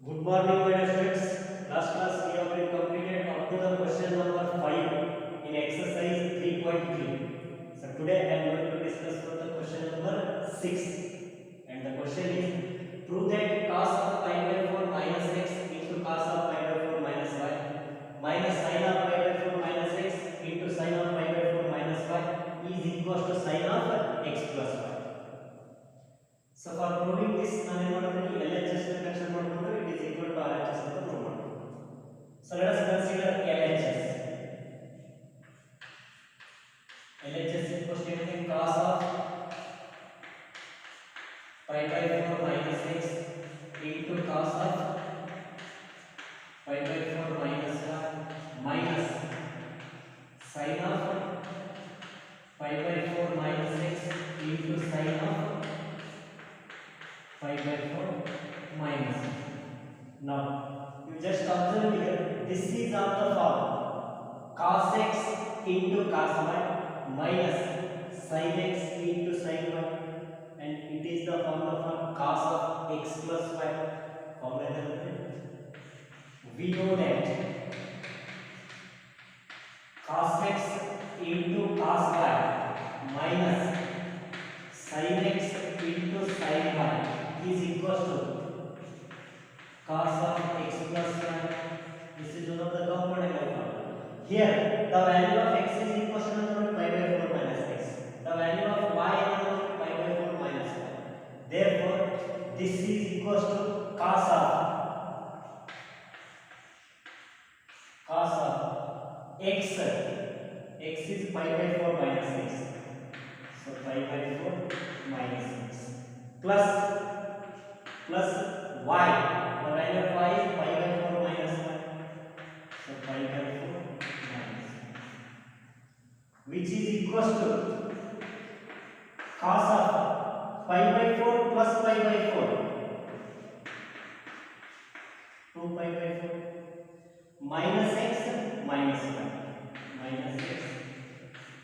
Good morning, my dear students. Last class we have been completed up to the question number 5 in exercise 3.3. So today I am going to discuss for the question number 6. And the question is, prove that cos of pi by 4 minus x into cos of pi by 4 minus y minus sin of pi by 4 minus x into sin of pi by 4 minus y is equals to sin of x plus y. So for proving this ನಾನು ಏನು ಮಾಡ್ತೀನಿ LHS ನ consider ಮಾಡಿಕೊಂಡು it is equal to RHS ಅಂತ prove ಮಾಡ್ತೀನಿ. So let us consider LHS. LHS equals to anything cos of pi by 4 minus x into cos of pi by 4 minus y minus sin of pi by 4 minus x into sin of pi by 4 minus. Now you just observe here, this is of the form cos x into cos y minus sin x into sin y, and it is the formula for cos of x plus y. We know that cos x into cos y minus sin x into sin y is equal to cos of x plus y. This is one of the component of formula. Here the value of x is equal to pi by 4 minus x. The value of y is pi by 4 minus y. Therefore this is equal to cos of x. X is pi by 4 minus x. So pi by 4 minus x plus y. The value of y is pi by 4 minus y. So pi by 4 minus, which is equals to cos of pi by 4 plus pi by 4. 2 pi by 4 minus x minus y minus x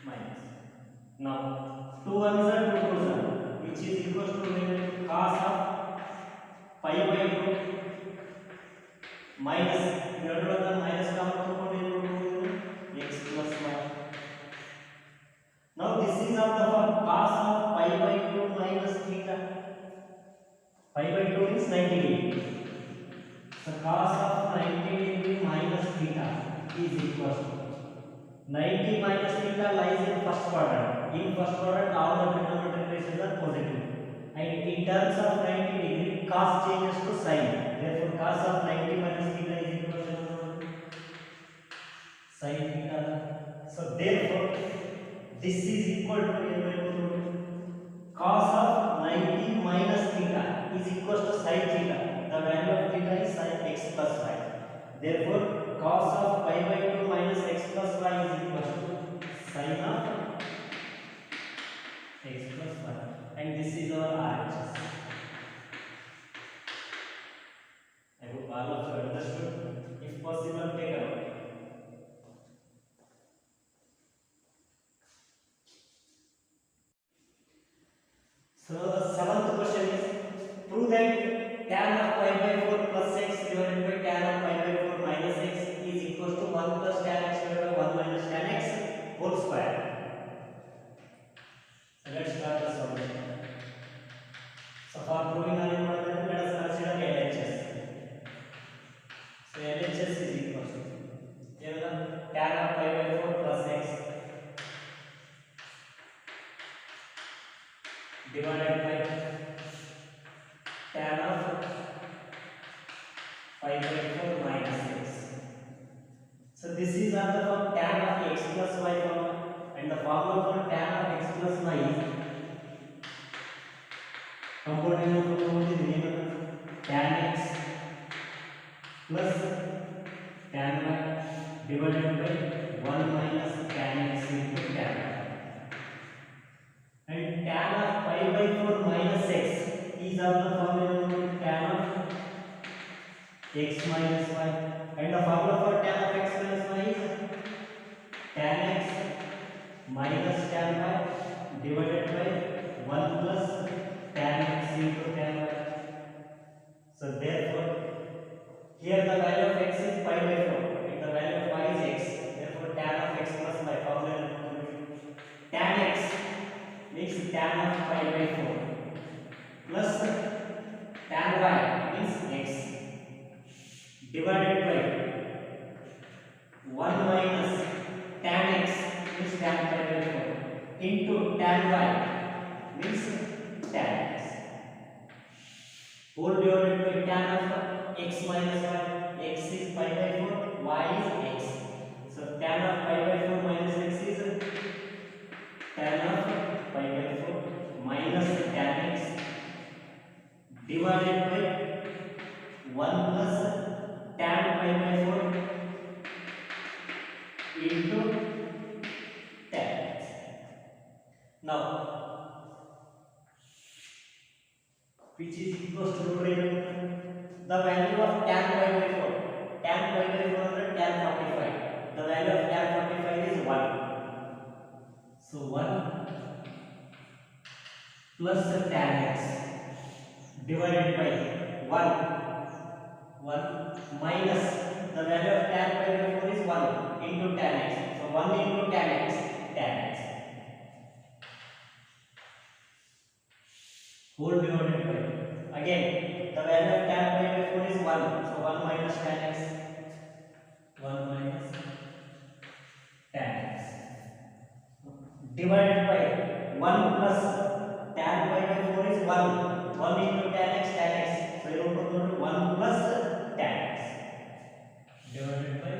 minus. Now 2 ones are 2 2s are, which is equals to cos of pi by 2 minus minus x plus y. Now this is of the form cos of pi by 2 minus theta. Pi by 2 is 90 degree. So cos of 90 degree minus theta is equals to 90 minus theta lies in first quadrant. In first quadrant all the trigonometric ratios are positive. And in terms of 90 degree, cos changes to sin. Therefore, cos of 90 minus theta is equal to sin theta. So, therefore, this is equal to cos of 90 minus theta is equal to sin theta. The value of theta is sin x plus y. Therefore, cos of pi by 2 minus x plus y is equal to sin of x plus y. And this is our RHS. I hope all of you understood. If possible, take a note. So the seventh question is, prove that tan of pi by 4 plus x divided by tan of pi by 4 minus x is equal to 1 plus tan x divided by 1 minus tan x whole square. So let's start the solution. So for proving our model, let us consider LHS. So LHS is equal to tan of pi by 4 plus x divided by tan of pi by 4 minus x. So this is the form tan of x plus y formula, and the formula for tan of x plus y is component of tan x plus tan y divided by 1 minus tan x into tan y. And tan of pi by 4 minus x is of the formula tan of x minus y, and the formula for tan of x minus y is tan x minus tan y divided by 1 plus tan x into tan y. So therefore y means x divided by 1 minus tan x means tan pi by 4 into tan y means tan x whole divided by tan of x minus y. X is pi by 4, y is x. So tan of pi by 4 minus x is tan of pi by 4 minus tan x divided by 1 plus tan pi by 4 into tan x. Now which is equals to the value of tan pi by 4. Tan pi by 4 under tan 45. The value of tan 45 is 1. So 1 plus tan x divided by 1 minus the value of tan pi by 4 is 1 into tan x. So 1 into tan x, whole divided by again the value of tan pi by 4 is 1. So 1 minus tan x, 1 minus tan x divided by 1 plus tan pi by 4 is 1. 1 into tan x. So you have to 1 plus tan x divided by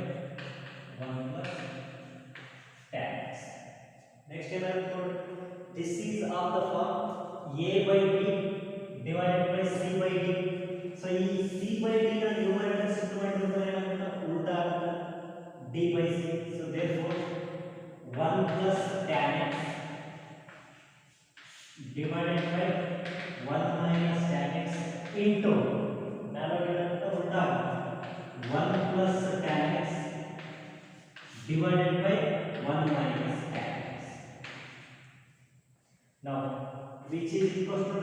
1 plus tan x. Next time I will put this is of the form a by b divided by c by d. So ಈ c by d ನ numerator shift ಮಾಡಿದ್ರೆ ಏನಾಗುತ್ತೆ ಉಲ್ಟಾ ಆಗುತ್ತೆ d by c. So therefore 1 plus tan x divided by 1 minus tan x into ನಾನು ಏನಾಗುತ್ತೆ ಉಲ್ಟಾ 1 plus tan x divided by 1 minus tan x. Now which is equal to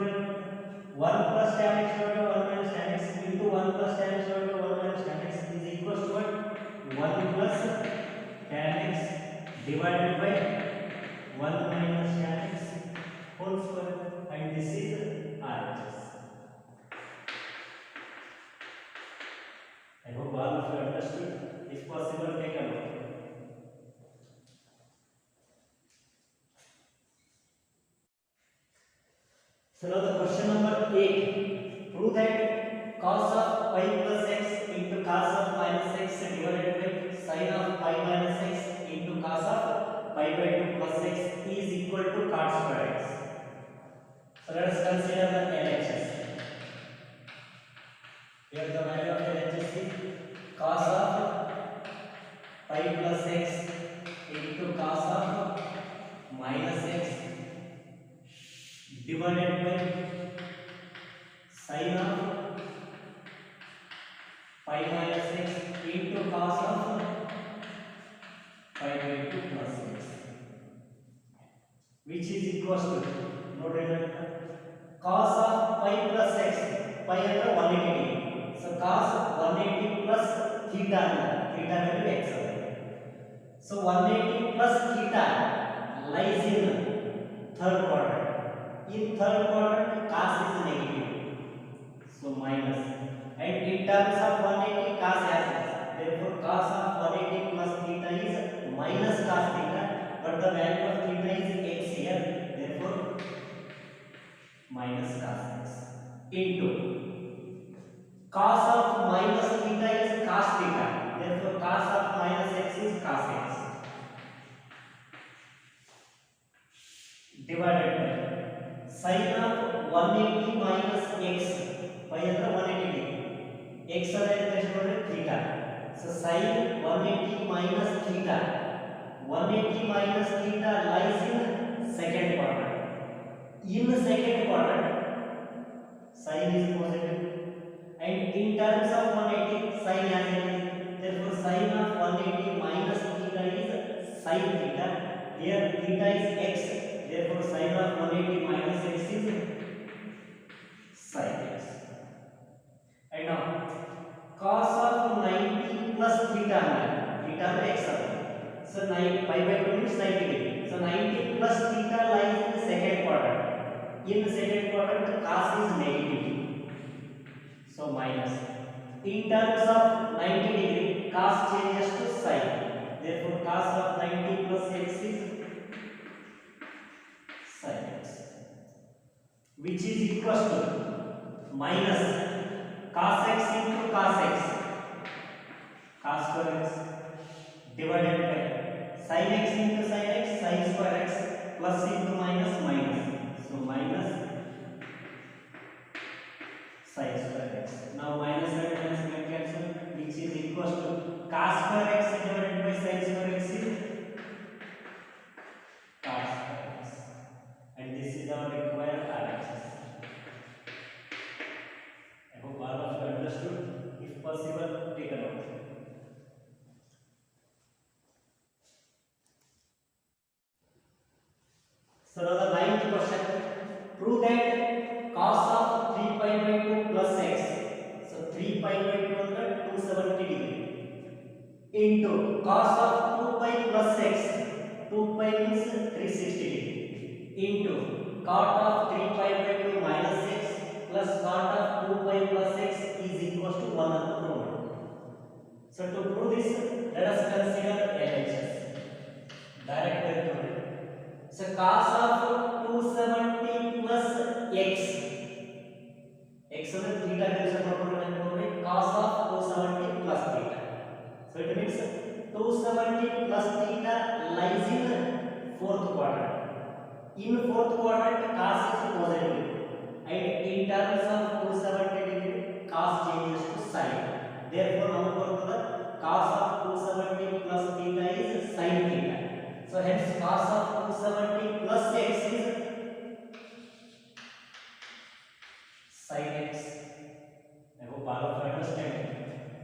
1 plus tan x divided by 1 minus tan x into 1 plus tan x divided by 1 minus tan x is equal to what? 1 plus tan x divided by 1 minus tan x whole square, and this is RHS. I hope all of you understood. If possible, take a look. So now the question number 8. Prove that cos of pi plus x into cos of minus x divided by sin of pi minus x into cos of pi by 2 plus x is equal to cot square x. So let us consider the LHS. Here the value of LHS is cos of pi plus x into cos of minus x divided by sin of pi minus x into cos of pi by 2 plus x, which is equals to cos of pi plus x, pi under 180 degree. So cos 180 plus theta value x. So 180 plus theta lies in third quadrant. In third quadrant cos is negative, so minus, and in terms of 180 cos has this. Therefore cos of 180 plus theta is minus cos theta, but the value of theta is x here, therefore minus cos x into cos of minus theta is cos theta, therefore cos of minus x is cos x divided by sin of 180 minus x, pi under 180 degree, x అనేది తెలుసుకోండి theta. So sin 180 minus theta, 180 minus theta lies in second quadrant. In second quadrant sin is positive, and in terms of 180 sin has it is, therefore sin of 180 minus theta is sin theta. Here theta is x, therefore sin of 180 minus x is sin x. And now cos of 90 plus theta x. So 9 pi by 2 means 90 degree. So 90 plus theta lies in the second quadrant. In the second quadrant the cos is negative. in terms of 90 degree, cos changes to sin. Therefore, cos of 90 plus x is sin x, which is equals to minus cos x into cos x, cos square x, divided by sin x into sin x, sin square x, plus into minus minus. So minus sin square x. Now minus and minus get cancelled, which is equals to cos square x divided by sin square x is cos square x, and this is our required RHS. I hope all of you understood. If possible, take a note. So now the ninth question. Prove that cos of 3 pi by 2 plus x. So 3 pi by 2 under 270 degree into cos of 2 pi plus x. 2 pi means 360 degree into cot of 3 pi by 2 minus x plus cot of 2 pi plus x is equals to 1 upon 1. So to prove this, let us consider LHS. Direct method. So cos of 270 plus x. X is theta division property. Cos of 270 plus theta. So it means 270 plus theta lies in fourth quadrant. In fourth quadrant, cos is positive, and in terms of 270 degree, cos changes to sin. Therefore, now the cos of 270 plus theta is sin theta. So hence cos of 270 plus x is sin x. I hope all of you understand.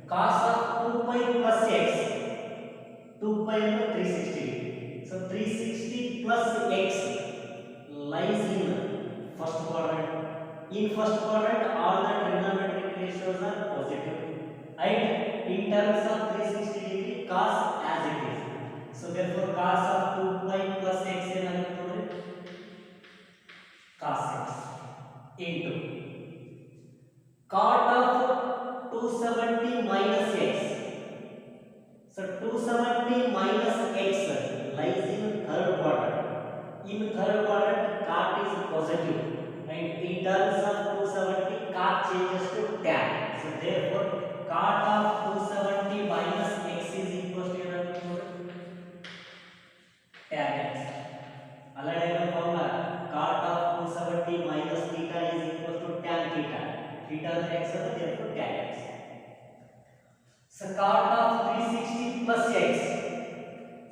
Cos of 2 pi plus x. 2 pi is 360 degree. So 360 plus x lies in first quadrant. In first quadrant, all the trigonometric ratios are positive, and in terms of 360 degree, cos as it is. So therefore, cos of 2 pi plus x is cos x into cot of 270 minus x. So 270 minus x lies in third quadrant. In third quadrant, cot is positive, and in terms of 270, cot changes to tan. So therefore, cot of 270 minus x is equals to tan x. Already formula, cot of 270 minus theta is equals to tan theta. Theta is x, therefore tan x. So cot of 360 plus x.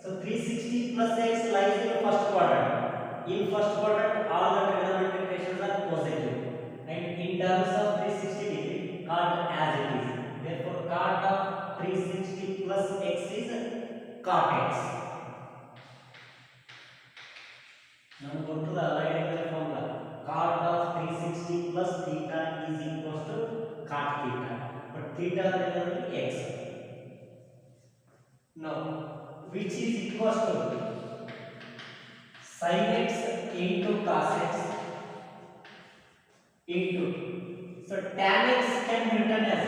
So 360 plus x lies in first quadrant. In first quadrant, all the trigonometric ratios are positive, and in terms of 360 degree, cot as it is. Therefore, cot of 360 plus x is cot x. Now go to the allied formula. Cot of 360 plus theta is equals to cot theta, but theta is x. Now, which is equals to sin x into cos x into, so tan x can be written as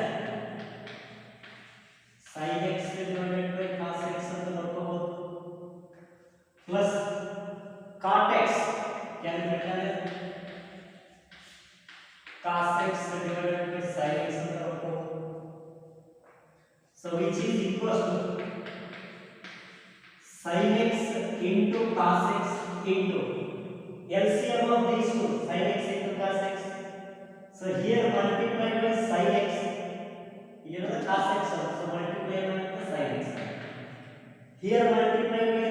sin x divided by cos x plus cot x can be written as cos x divided by sin x. So which is equals to sin x into cos x into LCM of these two, sin x into cos x. So here multiplied by sin x, here the cos x, so multiply by the sin x. Here multiply by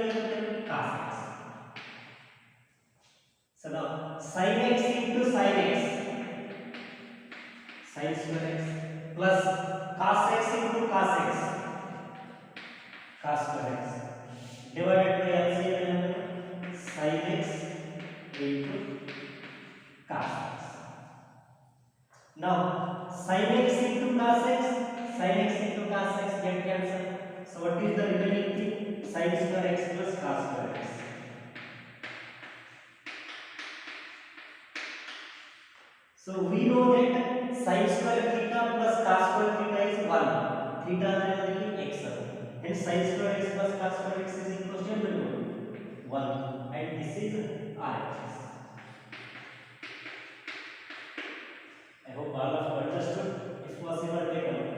cos x. So now sin x into sin x, sin square x, plus cos x into cos x, cos square x, divided by LCM sin x into cos x. Now sin x into cos x, sin x into cos x get cancelled. So what is the remaining thing? Sin square x plus cos square x. So we know that sin square theta plus cos square theta is 1. Theta ಅಂದರೆ x. Hence sin square x plus cos square x is equal to 1. And this is RHS. I hope all of you understood. If possible, take a look.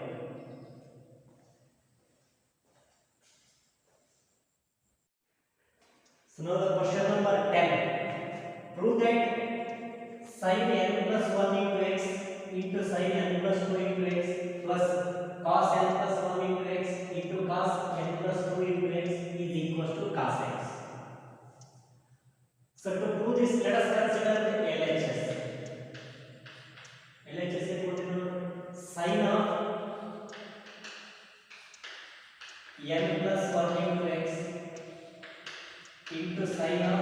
So now the question number 10. Prove that sin n plus 1 into x into sin n plus 2 into x plus cos n plus 1 into x into cos n plus 2 into x is equal to cos x. So to prove this, let us consider the LHS. LHS is what is sin of n plus 1 into x into sin of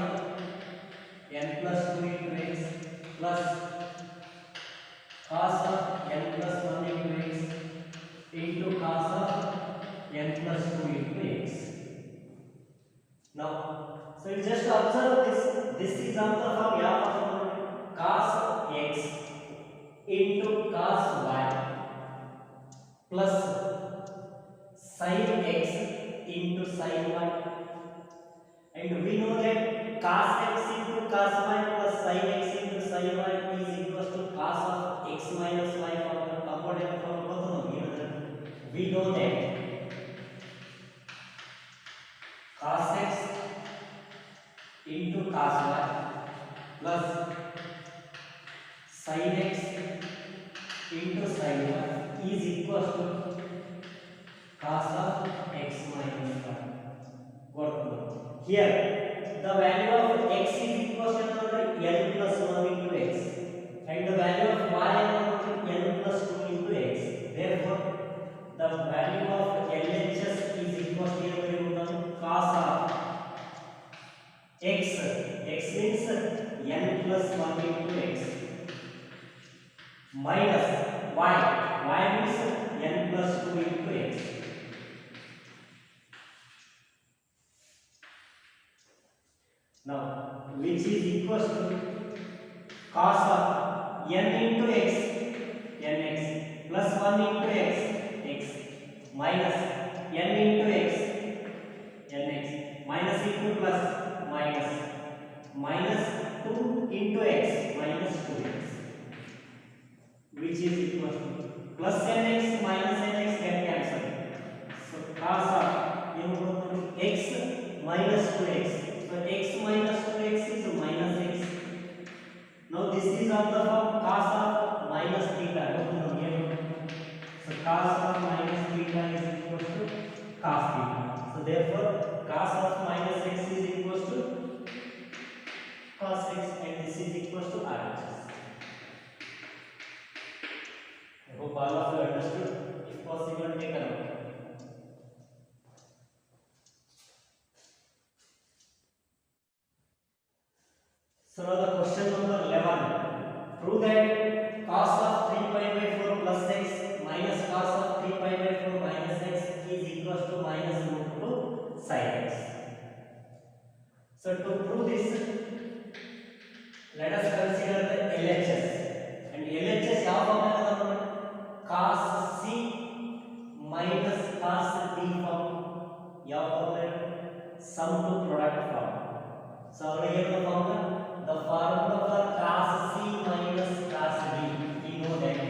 n plus 2 into x plus cos of n plus 1 into x into cos of n plus 2 into x. Now, so you just observe this. This is of the form cos x into cos y plus sin x into sin y. And we know that cos x into cos y plus sin x into sin y is equal to cos of x minus y formula. Component formula. We know that cos x into cos y plus sin x into sin y is equal to cos of x minus y. Here the value of x is equal to n plus 1 into x and the value of y is n plus 2 into x. Therefore, the value of LHS is equal to cos of x. X means n plus 1 into x minus y. Y means n plus 2 into x. Now, which is equal to cos of n into x, nx plus 1 into x, x minus n into x, nx minus into plus minus 2 into x minus 2x, which is equal to plus nx minus nx get cancelled. So cos of x minus 2x. So x minus 2x is minus x. Now this is of the form cos of minus theta. So cos of minus theta is equal to cos theta. So therefore cos of minus x is equal to cos x and this is equal to RHS. I hope all of you understood. If possible, take a look. So now the question number 11. Prove that cos of 3 pi by 4 plus x minus cos of 3 pi by 4 minus x is equal to minus root 2 sin x. So to prove this, let us consider the LHS. And LHS how formula? Cos c minus cos d form. How formula? Sum to product form. So here the formula. The formula for cos c minus cos d, we know that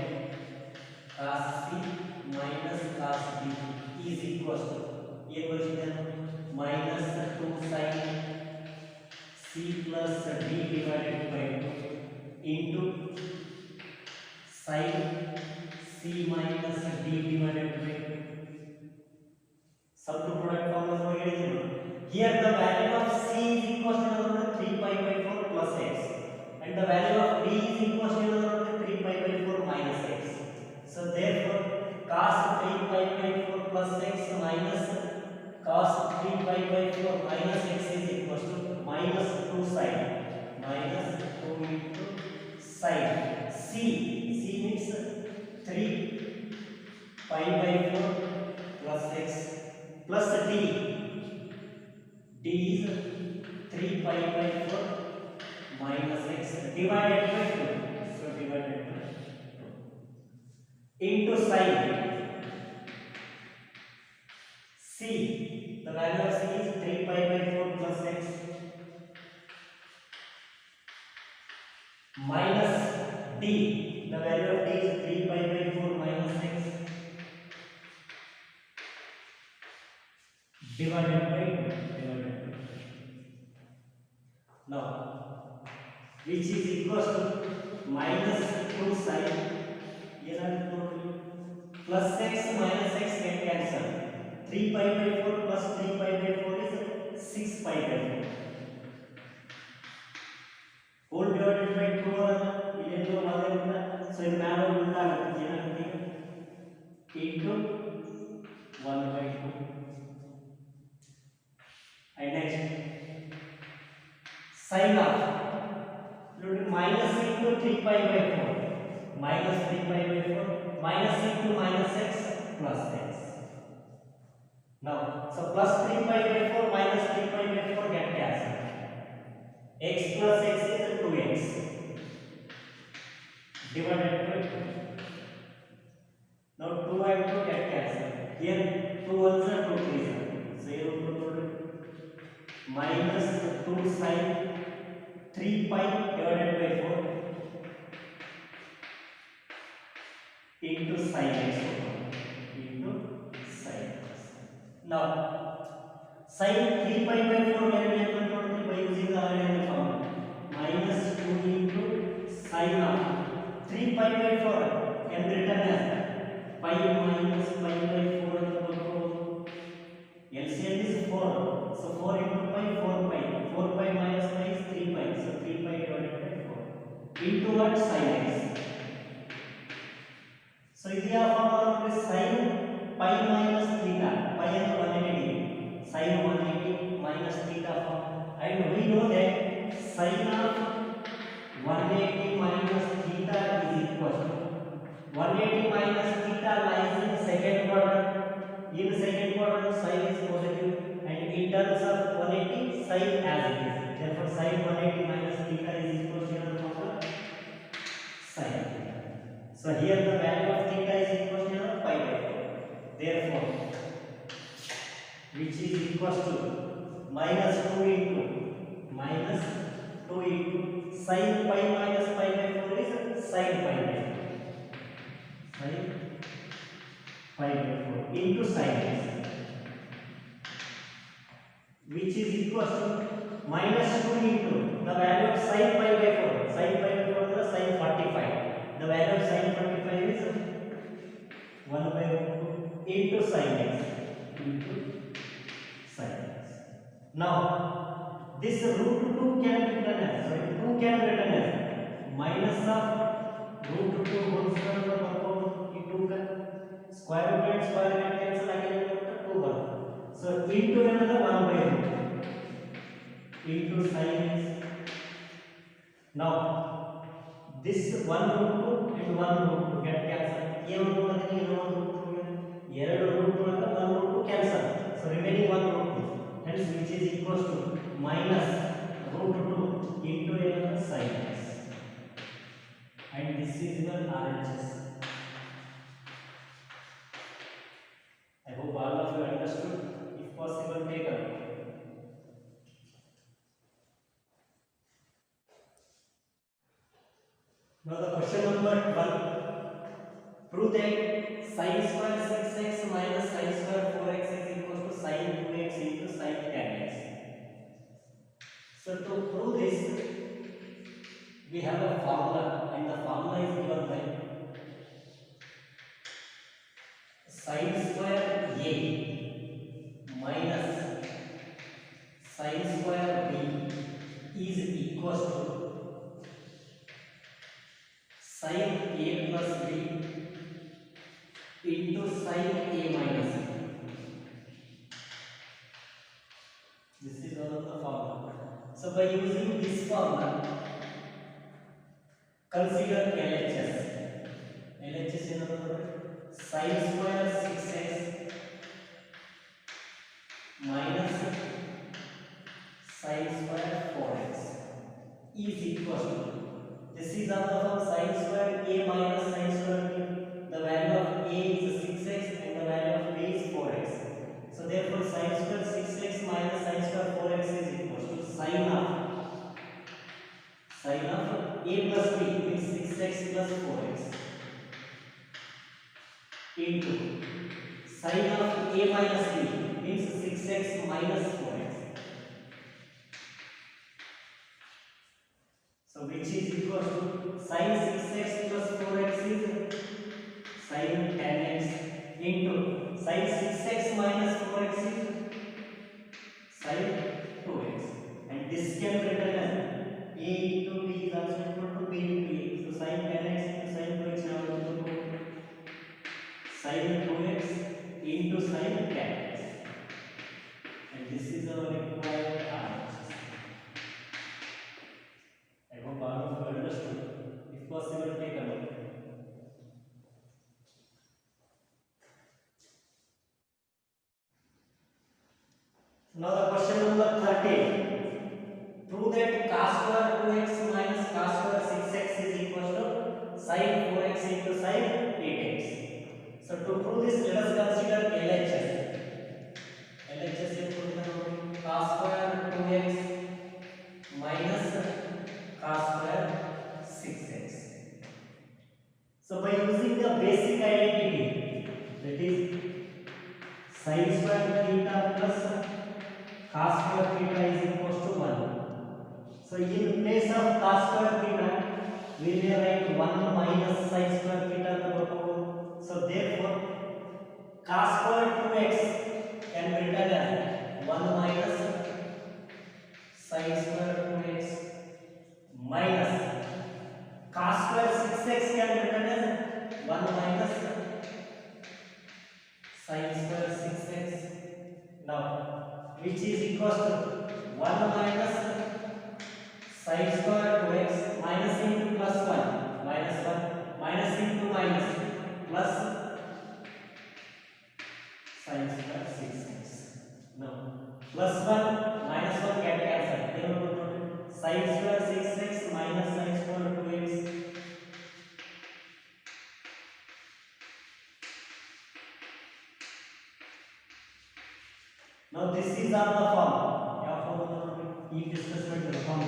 cos c minus cos d is equal to minus 2 sin c plus d divided by 2 into sin c minus d divided by 2. Sum to product formula here the value of c is equal to 3 pi by 4 plus x and the value of d is equal to 3 pi by 4 minus x. So therefore cos 3 pi by 4 plus x minus cos 3 pi by 4 minus x is equal to minus 2 sin minus 2 into sin c means 3 pi by 4 plus x plus d is 3 pi by 4 minus x divided by 2. So divided by 2. into sine c. The value of c is 3 pi by 4 plus x minus d. The value of d is 3 pi by 4 minus x divided by now, which is equals to minus 2 sine plus x minus x can cancel. 3 pi by 4 plus 3 pi by 4 is 6 pi by 4. Whole divided by 2 ಇಲ್ಲೆಲ್ಲೋ ಮಾಡಿರೋದ್ರಿಂದ so ಇದು ಮ್ಯಾಲ ಉಂಟಾಗುತ್ತೆ ಏನಾಗುತ್ತೆ into 1 by 2. And next sin of minus into 3 pi by 4 minus 3 pi by 4 minus into minus x plus x. Now, so plus 3 pi by 4 minus 3 pi by 4 get cancelled. X plus x is 2x divided by 2. Now 2 and 2 get cancelled. Here 2 ones are 2 threes are. So here minus 2 sine 3 pi divided by 4 into sin x into sin x. Now sin 3 pi by 4 value by using the original formula minus 2 into sin of 3 pi by 4 can be written as pi minus pi by 4 LCM is 4, so 4 into pi 4 pi minus pi is 3 pi, so 3 pi divided by 4 into what sin x. So this formula is sin pi minus theta, pi is 180 sin 180 minus theta form, and we know that sin of 180 minus theta is equal to 180 minus theta lies in second quadrant. In second quadrant sin is positive, and in terms of 180 sin as it is. Therefore sin 180 minus theta is equal to the formula sin theta. So here the value of theta is equal to pi by 4. Therefore, which is equal to minus 2 into sin pi minus pi by 4 is sin pi by 4. Sin pi by 4 into sin x, which is equal to minus 2 into the value of sin pi by 4. Sin pi by 4 is sin 45. The value of sin 45 is 1 by 2 into sin x into sin x. Now this root 2 can be written as minus of root 2 whole square into square root and square root cancel again 2 1. So into another 1 by root into sin x. Now this 1 root 2 and 1 root 2 get cancelled. Here root 2 and here 1 root 2 2 root 2 and 1 root 2 cancel. So remaining 1 root 2. Hence which is equal to minus root 2 into another sin x. And this is your RHS. I hope all of you understood. If possible, take a look. Now the question number 1. Prove that sin square 6x minus sin square 4x is equal to sin 2x into sin 10x. So to prove this, we have a formula, and the formula is given by sin square a minus sin square b is equal to sin a plus b into sin a minus b. This is one of the formula. So by using this formula, consider LHS. LHS is sin square 6x minus sin square 4x is equal to, this is of the form sin square a minus sin square b. The value into sin of a minus b means 6x minus 4x. So which is equal to sin 6x plus 4x is sin 10x into sin 6x minus 4x is sin 2x, and this can be written as a into b is also equal to b into a. So sin 10x into sin 2x now equal to sin 2x into sin 10x, and this is our required RHS. I hope all of you understood. If possible, take a look. Now the question number 13. Prove that cos square 2x minus cos square 6x is equal to sin 4x into sin 8x. So to prove this, let us consider LHS. LHS is cos square 2x minus cos square 6x. So by using the basic identity, that is sin square theta plus cos square theta is equal to 1. So in place of cos square theta, we will write 1 minus sin square theta to the power. So therefore, cos square 2x can be written as 1 minus sin square 2x minus cos square 6x can be written as 1 minus sin square 6x. Now, which is equal to 1 minus sin square 2x minus into plus 1 minus 1 minus into minus plus sin square 6x. Now, plus 1 minus 1 get cancelled. Then what will sin square 6x minus sin square 2x. Now this is on the form. Yeah, form if displacement the form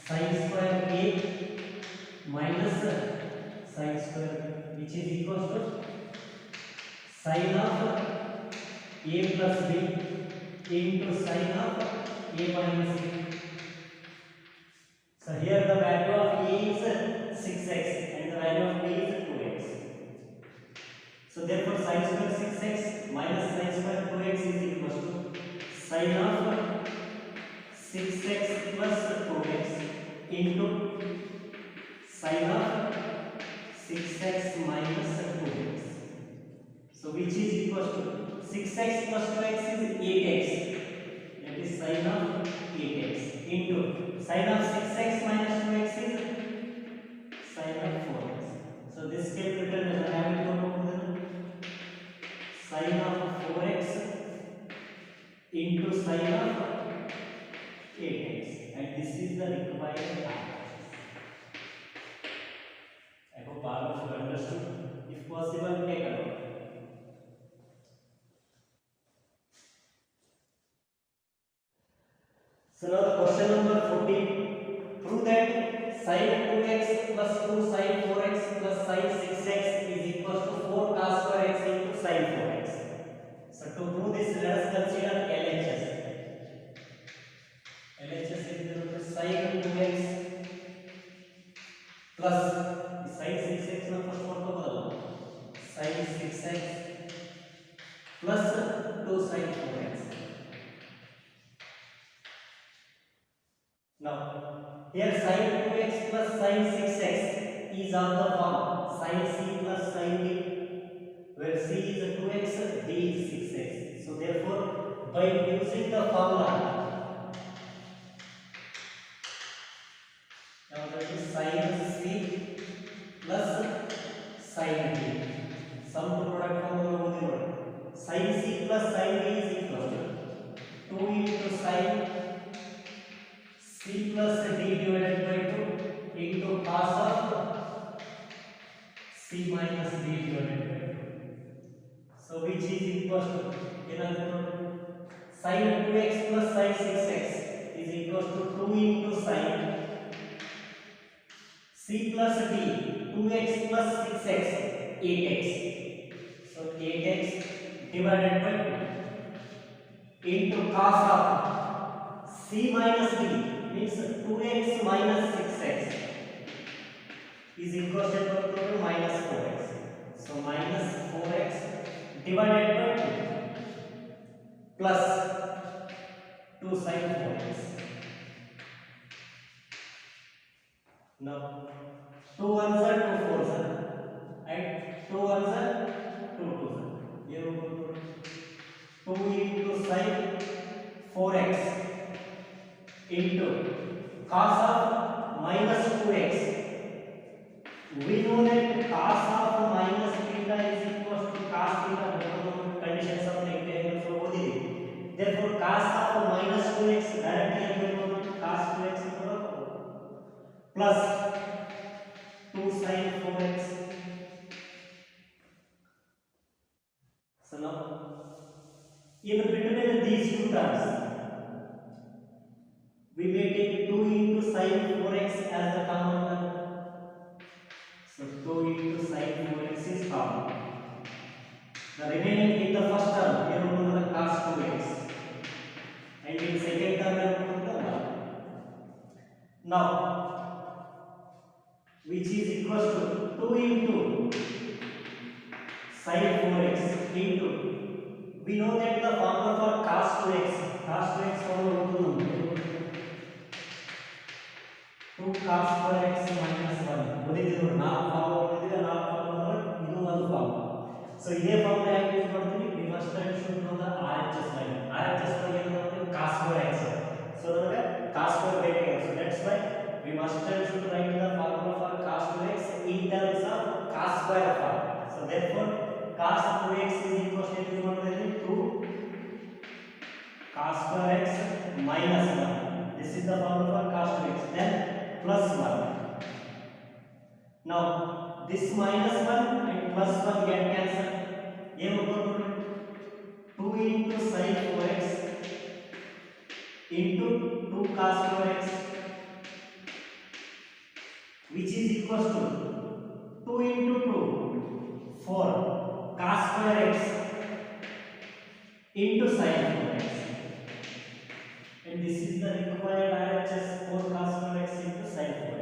sin square a minus sin square b, which is equal to sin of a plus b into sin of a minus b. So here the value of a is 6x and the value of b is 2x. So therefore sin square 6x minus sin square 2x is equal to sin of 6x plus 2x into sin of 6x minus 2x. So which is equal to 6x plus 2x is 8x. That is sin of 8x into sin of 6x minus 2x is sin of 4x. So this can be written as sin of 4x into sin of 8x, and this is the required RHS. I hope all of you understood. If possible, take a look. So now the question number 14. Prove that sin 2x plus 2 sin 4x plus sin 6x is equal to 4 cos square x into sin 4x. So to prove this, let us consider LHS. LHS is equal to sin 2x plus sin 6x na first one ko badalo sin 6x plus 2 sin 4x. Now here sin 2x plus sin 6x is on the form sin c plus sin d, where c is 2x, d is 6x. So therefore, by using the formula, now that is sin c plus sin d. Sum product formula sin c plus sin d is equal to 2 into sin c plus d divided by 2 into cos of c minus d divided by 2. So which is equal to sin 2x plus sin 6x is equal to 2 into sin c plus d 2x plus 6x 8x So 8x divided by 2 into cos of c minus d means 2x minus 6x is equal to minus 4x. So minus 4x divided by 2 plus 2 sin 4x. Now 2 ones are 2 fours are and 2 ones are 2 twos are. Here we go 2 into sin 4x into cos of minus 2x. We know that cos of minus theta is equal to cos theta. Conditions of negative angle so ಓದಿದೆ. Therefore cos of minus 2x directly available cos 2x plus 2 sin 4x. So now in between these two terms we may take 2 into sin 4x as the common term. So 2 into sin 4x is common. The remaining in the first term here we will have cos 2x and in second term we will have 1. Now which is equal to 2 into sin 4x into we know that the formula for cos 2x formula will be 2 cos square x minus 1 ಓದಿದ್ರು ನಾವು formula ಓದಿದ್ರೆ ನಾವು formula ಇದು ಒಂದು formula. So ಇದೇ formula ಯಾಕೆ use ಮಾಡ್ತೀವಿ we must and should know the RHS value. RHS value ಏನು ಅಂದ್ರೆ cos square x. ಸೊ ನಮಗೆ cos square ಬೇಕಾಗಿದೆ. So that's why we must and should write the formula for cos 2x in terms of cos square of r. So therefore cos 2x is equal to 2 cos square x minus 1. This is the formula for cos 2x. Then plus 1. Now this minus 1 and plus 1 get cancelled. Here we go 2 into sin 4x into 2 cos 4x which is equal to 2 into 2 4 cos square x into sin 4x. And this is the required RHS for cos square x into sin 4x.